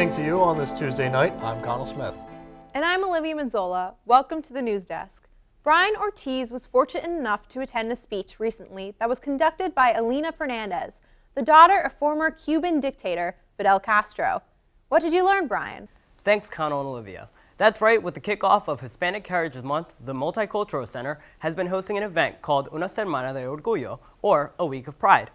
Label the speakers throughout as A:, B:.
A: Reporting to you on this Tuesday night, I'm Connell Smith.
B: And I'm Olivia Manzola. Welcome to the News Desk. Brian Ortiz was fortunate enough to attend a speech recently that was conducted by Elena Fernandez, the daughter of former Cuban dictator Fidel Castro. What did you learn, Brian?
C: Thanks, Connell and Olivia. That's right, with the kickoff of Hispanic Heritage Month, the Multicultural Center has been hosting an event called Una Semana de Orgullo, or a Week of Pride.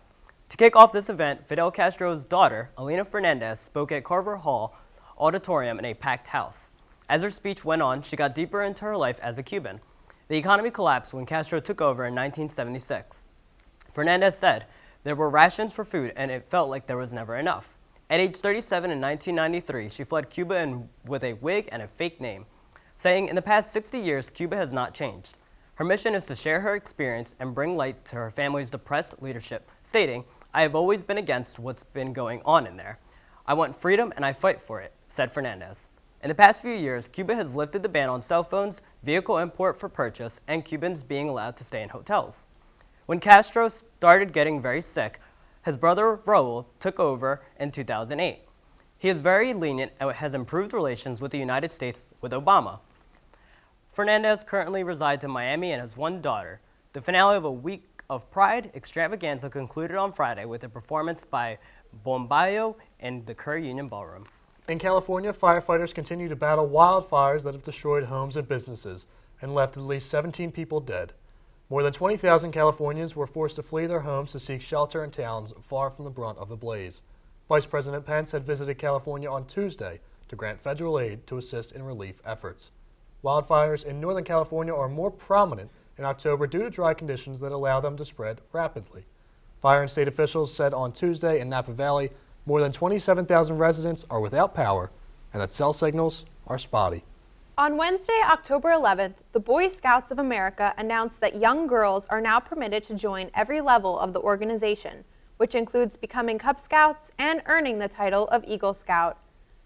C: To kick off this event, Fidel Castro's daughter, Elena Fernandez, spoke at Carver Hall Auditorium in a packed house. As her speech went on, she got deeper into her life as a Cuban. The economy collapsed when Castro took over in 1976. Fernandez said, "There were rations for food and it felt like there was never enough." At age 37 in 1993, she fled Cuba with a wig and a fake name, saying, "In the past 60 years, Cuba has not changed." Her mission is to share her experience and bring light to her family's depressed leadership, stating, "I have always been against what's been going on in there. I want freedom and I fight for it," said Fernandez. In the past few years, Cuba has lifted the ban on cell phones, vehicle import for purchase, and Cubans being allowed to stay in hotels. When Castro started getting very sick, his brother Raul took over in 2008. He is very lenient and has improved relations with the United States with Obama. Fernandez currently resides in Miami and has one daughter. The finale of a Week of Pride extravaganza concluded on Friday with a performance by Bombayo in the Kerr Union Ballroom.
A: In California, firefighters continue to battle wildfires that have destroyed homes and businesses and left at least 17 people dead. More than 20,000 Californians were forced to flee their homes to seek shelter in towns far from the brunt of the blaze. Vice President Pence had visited California on Tuesday to grant federal aid to assist in relief efforts. Wildfires in Northern California are more prominent in October due to dry conditions that allow them to spread rapidly. Fire and state officials said on Tuesday in Napa Valley more than 27,000 residents are without power and that cell signals are spotty.
B: On Wednesday, October 11th, the Boy Scouts of America announced that young girls are now permitted to join every level of the organization, which includes becoming Cub Scouts and earning the title of Eagle Scout.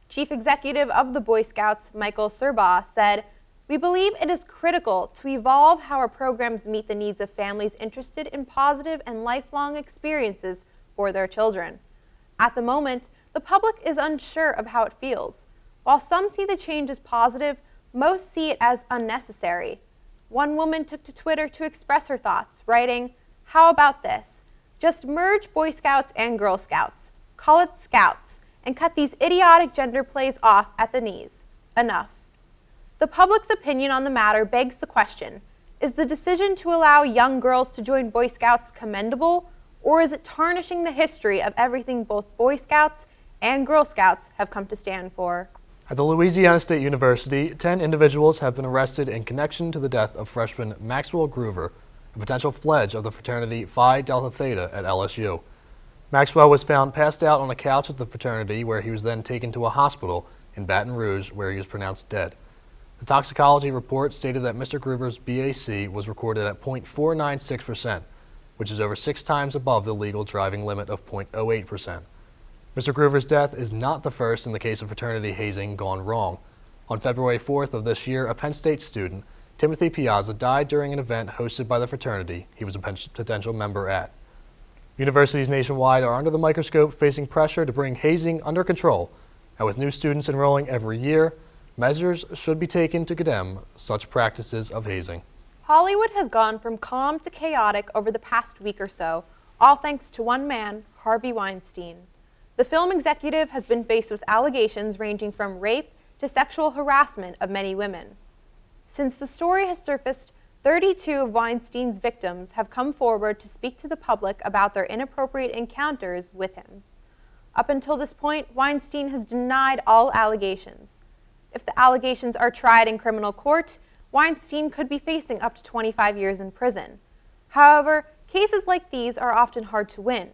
B: Chief Executive of the Boy Scouts, Michael Serbaugh, said, "We believe it is critical to evolve how our programs meet the needs of families interested in positive and lifelong experiences for their children. At the moment, the public is unsure of how it feels. While some see the change as positive, most see it as unnecessary." One woman took to Twitter to express her thoughts, writing, "How about this? Just merge Boy Scouts and Girl Scouts. Call it Scouts, and cut these idiotic gender plays off at the knees. Enough." The public's opinion on the matter begs the question, is the decision to allow young girls to join Boy Scouts commendable, or is it tarnishing the history of everything both Boy Scouts and Girl Scouts have come to stand for?
A: At the Louisiana State University, 10 individuals have been arrested in connection to the death of freshman Maxwell Groover, a potential pledge of the fraternity Phi Delta Theta at LSU. Maxwell was found passed out on a couch at the fraternity, where he was then taken to a hospital in Baton Rouge, where he was pronounced dead. The toxicology report stated that Mr. Groover's BAC was recorded at 0.496%, which is over 6 times above the legal driving limit of 0.08%. Mr. Groover's death is not the first in the case of fraternity hazing gone wrong. On February 4th of this year, a Penn State student, Timothy Piazza, died during an event hosted by the fraternity he was a potential member at. Universities nationwide are under the microscope, facing pressure to bring hazing under control, and with new students enrolling every year, measures should be taken to condemn such practices of hazing.
B: Hollywood has gone from calm to chaotic over the past week or so, all thanks to one man, Harvey Weinstein. The film executive has been faced with allegations ranging from rape to sexual harassment of many women. Since the story has surfaced, 32 of Weinstein's victims have come forward to speak to the public about their inappropriate encounters with him. Up until this point, Weinstein has denied all allegations. If the allegations are tried in criminal court, Weinstein could be facing up to 25 years in prison. However, cases like these are often hard to win.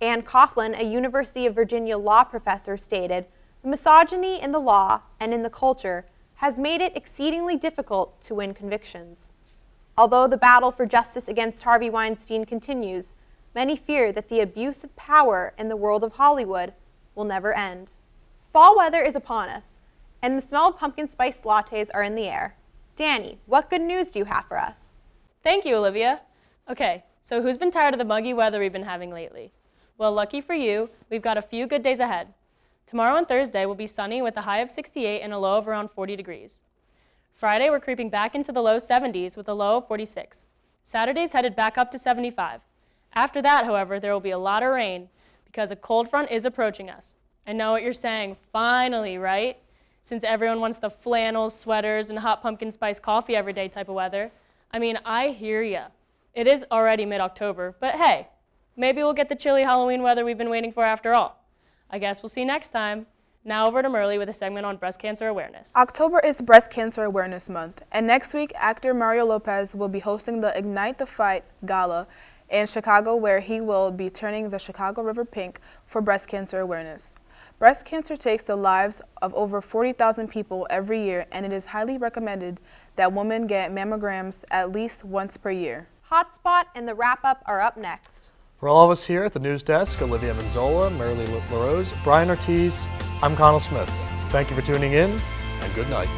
B: Ann Coughlin, a University of Virginia law professor, stated, "The misogyny in the law and in the culture has made it exceedingly difficult to win convictions." Although the battle for justice against Harvey Weinstein continues, many fear that the abuse of power in the world of Hollywood will never end. Fall weather is upon us, and the smell of pumpkin spice lattes are in the air. Danny, what good news do you have for us?
D: Thank you, Olivia. Okay, so who's been tired of the muggy weather we've been having lately? Well, lucky for you, we've got a few good days ahead. Tomorrow and Thursday will be sunny with a high of 68 and a low of around 40 degrees. Friday, we're creeping back into the low 70s with a low of 46. Saturday's headed back up to 75. After that, however, there will be a lot of rain because a cold front is approaching us. I know what you're saying, finally, right? Since everyone wants the flannels, sweaters, and hot pumpkin spice coffee every day type of weather. I mean, I hear ya. It is already mid-October, but hey, maybe we'll get the chilly Halloween weather we've been waiting for after all. I guess we'll see next time. Now over to Merle with a segment on breast cancer awareness.
E: October is Breast Cancer Awareness Month, and next week, actor Mario Lopez will be hosting the Ignite the Fight Gala in Chicago, where he will be turning the Chicago River pink for breast cancer awareness. Breast cancer takes the lives of over 40,000 people every year, and it is highly recommended that women get mammograms at least once per year.
B: Hotspot and the wrap-up are up next.
A: For all of us here at the news desk, Olivia Manzola, Marilee LaRose, Brian Ortiz, I'm Connell Smith. Thank you for tuning in, and good night.